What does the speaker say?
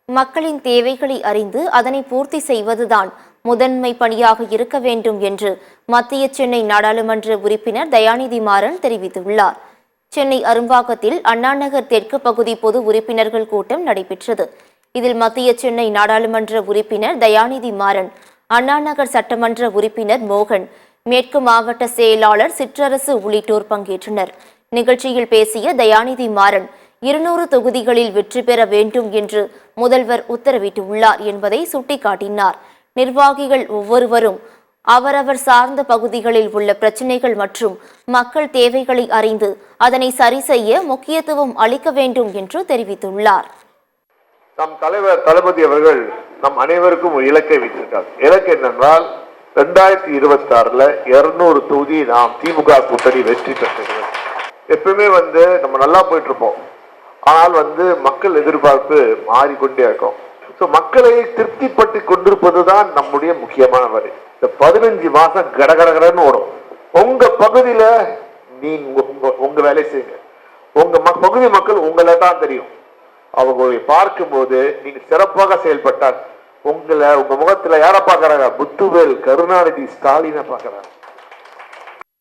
மக்களின் தேவைகளை அறிந்து அதனை பூர்த்தி செய்வதுதான் முதன்மை பணியாக இருக்க வேண்டும் என்று மத்திய சென்னை நாடாளுமன்ற உறுப்பினர் தயாநிதி மாறன் தெரிவித்துள்ளார். சென்னை அரும்பாக்கத்தில் அண்ணாநகர் தெற்கு பகுதி பொது உறுப்பினர்கள் கூட்டம் நடைபெற்றது. இதில் மத்திய சென்னை நாடாளுமன்ற உறுப்பினர் தயாநிதி மாறன், அண்ணாநகர் சட்டமன்ற உறுப்பினர் மோகன், மேற்கு மாவட்ட செயலாளர் சிற்றரசு உள்ளிட்டோர் பங்கேற்றனர். நிகழ்ச்சியில் பேசிய தயாநிதி மாறன், 200 தொகுதிகளில் வெற்றி பெற வேண்டும் என்று முதல்வர் உத்தரவிட்டுள்ளார் என்பதை சுட்டிக்காட்டினார். நிர்வாகிகள் ஒவ்வொருவரும் அவரவர் சார்ந்த பகுதிகளில் உள்ள பிரச்சினைகள் மற்றும் மக்கள் தேவைகளை அறிந்து அதனை சரி செய்ய முக்கியத்துவம் அளிக்க வேண்டும் என்று தெரிவித்துள்ளார். நம் தலைவர் தளபதி அவர்கள் நம் அனைவருக்கும் ஒரு இலக்கை வைத்திருக்கார். இலக்கு என்னென்றால் 2026 200 தொகுதி நாம் திமுக கூட்டணி வெற்றி பெற்றிருக்கிறோம். எப்பவுமே நம்ம நல்லா போயிட்டு இருப்போம். ஆனால் மக்கள் எதிர்பார்ப்பு மாறிக்கொண்டே இருக்கும். மக்களை திருப்திப்பட்டு கொண்டிருப்பதுதான் நம்முடைய முக்கியமான வழி. இந்த 15 மாசம் கடகடகடன்னு ஓடும். உங்க பகுதியில உங்க வேலை செய்யுங்க. உங்க பகுதி மக்கள் உங்களை தான் தெரியும். அவங்களை பார்க்கும் போது நீங்க சிறப்பாக செயல்பட்டால் உங்க முகத்துல யார பாக்குறாங்க? முத்துவேல், கருணாநிதி, ஸ்டாலினை பாக்குறாங்க.